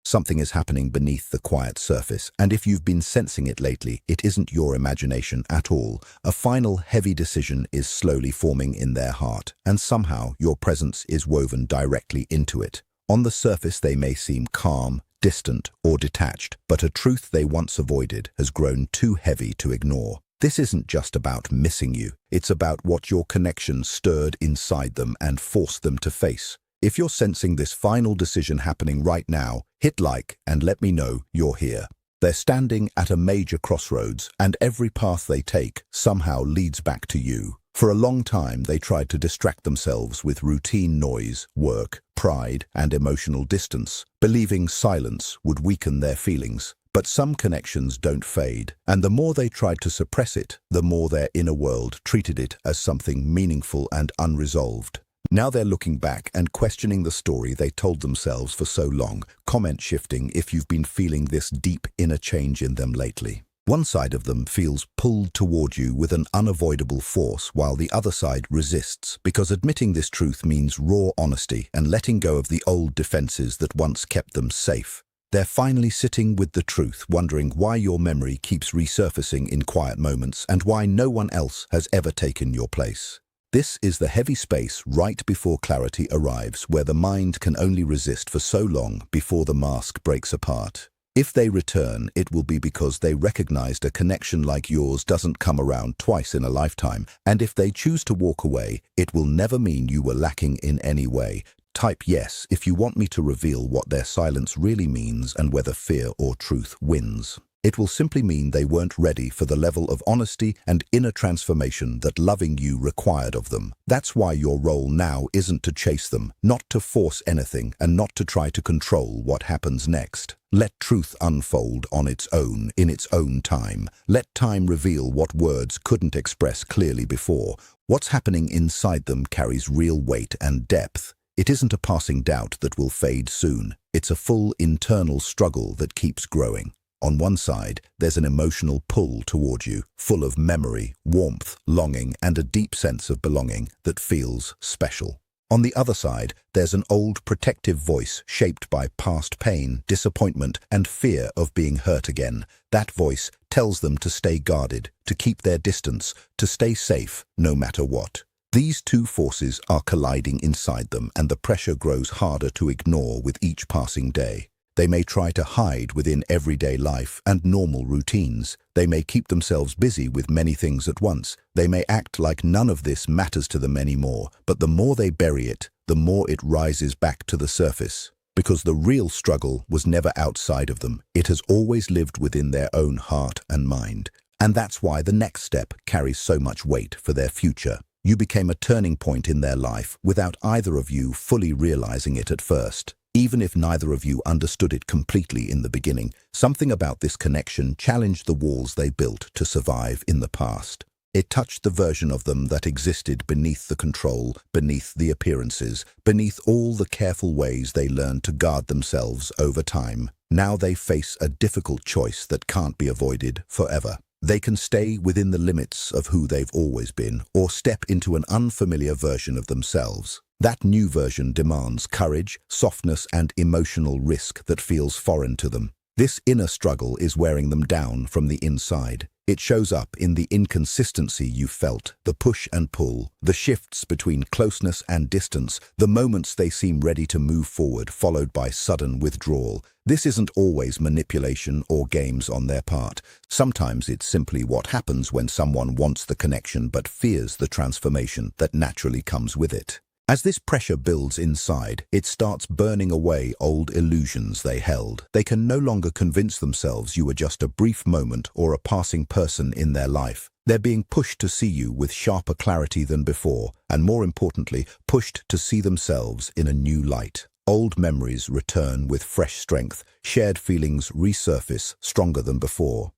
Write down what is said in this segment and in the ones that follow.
Something is happening beneath the quiet surface, and if you've been sensing it lately, it isn't your imagination at all. A final heavy decision is slowly forming in their heart, and somehow your presence is woven directly into it. On the surface they may seem calm, distant, or detached, but a truth they once avoided has grown too heavy to ignore. This isn't just about missing you, it's about what your connection stirred inside them and forced them to face. If you're sensing this final decision happening right now, hit like and let me know you're here. They're standing at a major crossroads, and every path they take somehow leads back to you. For a long time, they tried to distract themselves with routine noise, work, pride, and emotional distance, believing silence would weaken their feelings. But some connections don't fade, and the more they tried to suppress it, the more their inner world treated it as something meaningful and unresolved. Now they're looking back and questioning the story they told themselves for so long. Comment shifting if you've been feeling this deep inner change in them lately. One side of them feels pulled toward you with an unavoidable force, while the other side resists, because admitting this truth means raw honesty and letting go of the old defenses that once kept them safe. They're finally sitting with the truth, wondering why your memory keeps resurfacing in quiet moments and why no one else has ever taken your place. This is the heavy space right before clarity arrives, where the mind can only resist for so long before the mask breaks apart. If they return, it will be because they recognized a connection like yours doesn't come around twice in a lifetime, and if they choose to walk away, it will never mean you were lacking in any way. Type yes if you want me to reveal what their silence really means and whether fear or truth wins. It will simply mean they weren't ready for the level of honesty and inner transformation that loving you required of them. That's why your role now isn't to chase them, not to force anything, and not to try to control what happens next. Let truth unfold on its own, in its own time. Let time reveal what words couldn't express clearly before. What's happening inside them carries real weight and depth. It isn't a passing doubt that will fade soon. It's a full internal struggle that keeps growing. On one side, there's an emotional pull toward you, full of memory, warmth, longing, and a deep sense of belonging that feels special. On the other side, there's an old protective voice shaped by past pain, disappointment, and fear of being hurt again. That voice tells them to stay guarded, to keep their distance, to stay safe, no matter what. These two forces are colliding inside them, and the pressure grows harder to ignore with each passing day. They may try to hide within everyday life and normal routines. They may keep themselves busy with many things at once. They may act like none of this matters to them anymore, but the more they bury it, the more it rises back to the surface. Because the real struggle was never outside of them. It has always lived within their own heart and mind. And that's why the next step carries so much weight for their future. You became a turning point in their life without either of you fully realizing it at first. Even if neither of you understood it completely in the beginning, something about this connection challenged the walls they built to survive in the past. It touched the version of them that existed beneath the control, beneath the appearances, beneath all the careful ways they learned to guard themselves over time. Now they face a difficult choice that can't be avoided forever. They can stay within the limits of who they've always been, or step into an unfamiliar version of themselves. That new version demands courage, softness, and emotional risk that feels foreign to them. This inner struggle is wearing them down from the inside. It shows up in the inconsistency you felt, the push and pull, the shifts between closeness and distance, the moments they seem ready to move forward, followed by sudden withdrawal. This isn't always manipulation or games on their part. Sometimes it's simply what happens when someone wants the connection but fears the transformation that naturally comes with it. As this pressure builds inside, it starts burning away old illusions they held. They can no longer convince themselves you were just a brief moment or a passing person in their life. They're being pushed to see you with sharper clarity than before, and more importantly, pushed to see themselves in a new light. Old memories return with fresh strength. Shared feelings resurface stronger than before.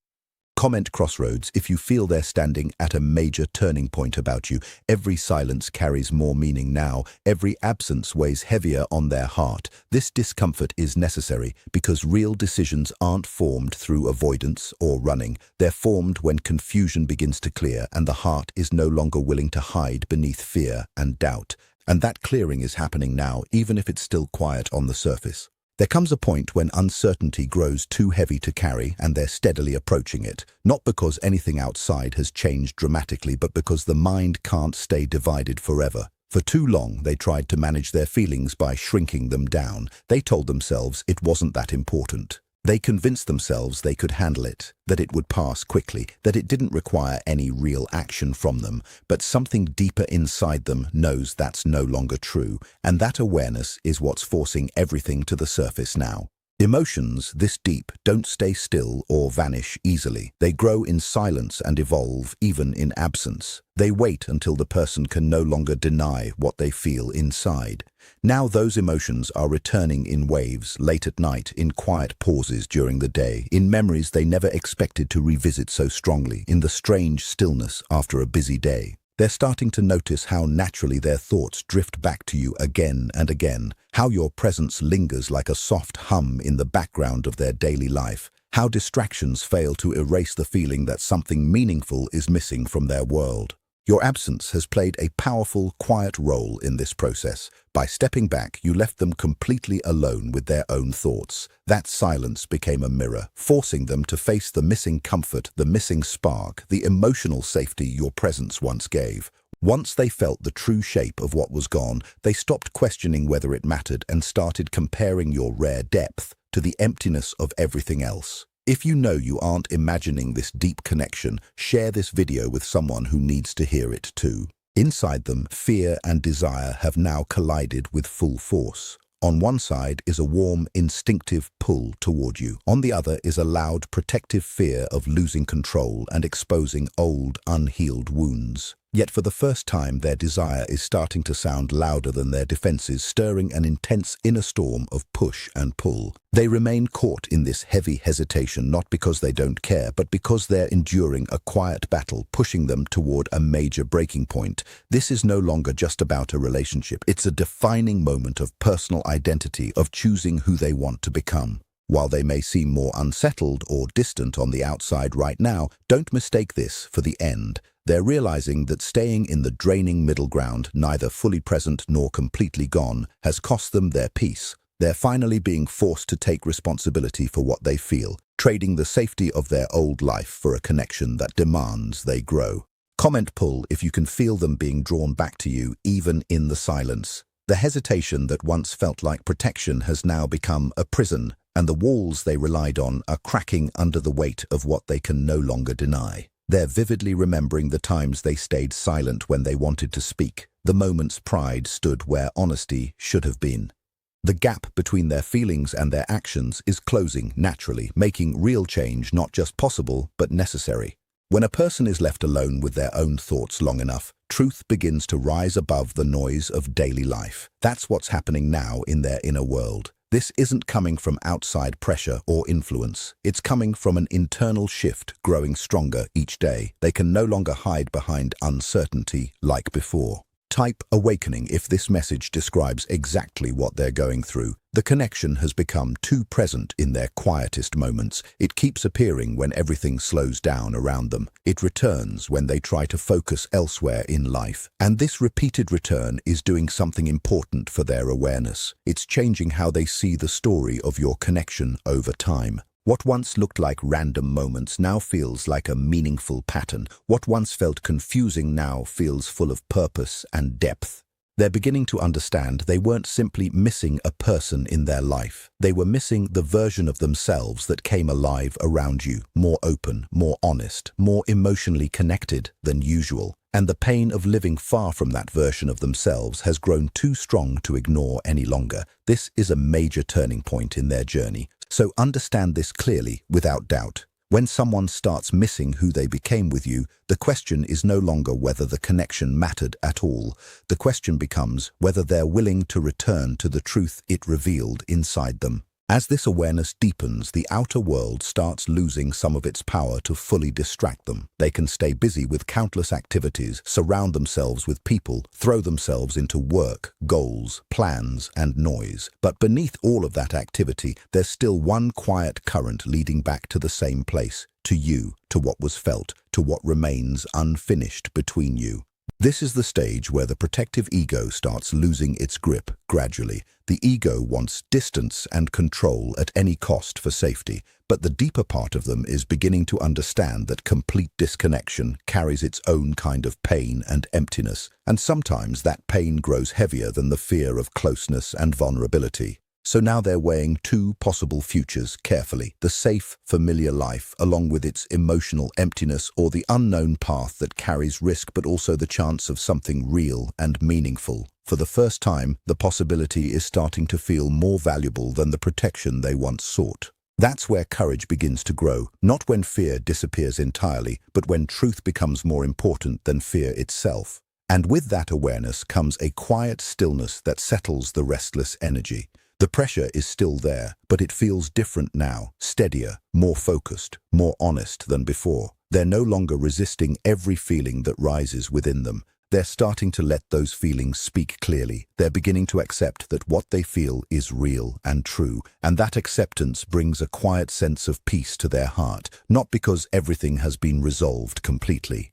Comment crossroads if you feel they're standing at a major turning point about you. Every silence carries more meaning now. Every absence weighs heavier on their heart. This discomfort is necessary because real decisions aren't formed through avoidance or running. They're formed when confusion begins to clear and the heart is no longer willing to hide beneath fear and doubt. And that clearing is happening now, even if it's still quiet on the surface. There comes a point when uncertainty grows too heavy to carry and they're steadily approaching it, not because anything outside has changed dramatically, but because the mind can't stay divided forever. For too long, they tried to manage their feelings by shrinking them down. They told themselves it wasn't that important. They convinced themselves they could handle it, that it would pass quickly, that it didn't require any real action from them. But something deeper inside them knows that's no longer true, and that awareness is what's forcing everything to the surface now. Emotions this deep don't stay still or vanish easily. They grow in silence and evolve even in absence. They wait until the person can no longer deny what they feel inside. Now those emotions are returning in waves, late at night, in quiet pauses during the day, in memories they never expected to revisit so strongly, in the strange stillness after a busy day. They're starting to notice how naturally their thoughts drift back to you again and again, how your presence lingers like a soft hum in the background of their daily life, how distractions fail to erase the feeling that something meaningful is missing from their world. Your absence has played a powerful, quiet role in this process. By stepping back, you left them completely alone with their own thoughts. That silence became a mirror, forcing them to face the missing comfort, the missing spark, the emotional safety your presence once gave. Once they felt the true shape of what was gone, they stopped questioning whether it mattered and started comparing your rare depth to the emptiness of everything else. If you know you aren't imagining this deep connection, share this video with someone who needs to hear it too. Inside them, fear and desire have now collided with full force. On one side is a warm, instinctive pull toward you. On the other is a loud, protective fear of losing control and exposing old, unhealed wounds. Yet for the first time, their desire is starting to sound louder than their defenses, stirring an intense inner storm of push and pull. They remain caught in this heavy hesitation, not because they don't care, but because they're enduring a quiet battle, pushing them toward a major breaking point. This is no longer just about a relationship. It's a defining moment of personal identity, of choosing who they want to become. While they may seem more unsettled or distant on the outside right now, don't mistake this for the end. They're realizing that staying in the draining middle ground, neither fully present nor completely gone, has cost them their peace. They're finally being forced to take responsibility for what they feel, trading the safety of their old life for a connection that demands they grow. Comment pull if you can feel them being drawn back to you, even in the silence. The hesitation that once felt like protection has now become a prison, and the walls they relied on are cracking under the weight of what they can no longer deny. They're vividly remembering the times they stayed silent when they wanted to speak, the moments pride stood where honesty should have been. The gap between their feelings and their actions is closing naturally, making real change not just possible, but necessary. When a person is left alone with their own thoughts long enough, truth begins to rise above the noise of daily life. That's what's happening now in their inner world. This isn't coming from outside pressure or influence. It's coming from an internal shift growing stronger each day. They can no longer hide behind uncertainty like before. Type awakening if this message describes exactly what they're going through. The connection has become too present in their quietest moments. It keeps appearing when everything slows down around them. It returns when they try to focus elsewhere in life. And this repeated return is doing something important for their awareness. It's changing how they see the story of your connection over time. What once looked like random moments now feels like a meaningful pattern. What once felt confusing now feels full of purpose and depth. They're beginning to understand they weren't simply missing a person in their life. They were missing the version of themselves that came alive around you, more open, more honest, more emotionally connected than usual. And the pain of living far from that version of themselves has grown too strong to ignore any longer. This is a major turning point in their journey. So understand this clearly, without doubt. When someone starts missing who they became with you, the question is no longer whether the connection mattered at all. The question becomes whether they're willing to return to the truth it revealed inside them. As this awareness deepens, the outer world starts losing some of its power to fully distract them. They can stay busy with countless activities, surround themselves with people, throw themselves into work, goals, plans, and noise. But beneath all of that activity, there's still one quiet current leading back to the same place, to you, to what was felt, to what remains unfinished between you. This is the stage where the protective ego starts losing its grip gradually. The ego wants distance and control at any cost for safety, but the deeper part of them is beginning to understand that complete disconnection carries its own kind of pain and emptiness, and sometimes that pain grows heavier than the fear of closeness and vulnerability. So now they're weighing two possible futures carefully: the safe, familiar life, along with its emotional emptiness, or the unknown path that carries risk but also the chance of something real and meaningful. For the first time, the possibility is starting to feel more valuable than the protection they once sought. That's where courage begins to grow, not when fear disappears entirely, but when truth becomes more important than fear itself. And with that awareness comes a quiet stillness that settles the restless energy. The pressure is still there, but it feels different now, steadier, more focused, more honest than before. They're no longer resisting every feeling that rises within them. They're starting to let those feelings speak clearly. They're beginning to accept that what they feel is real and true, and that acceptance brings a quiet sense of peace to their heart, not because everything has been resolved completely,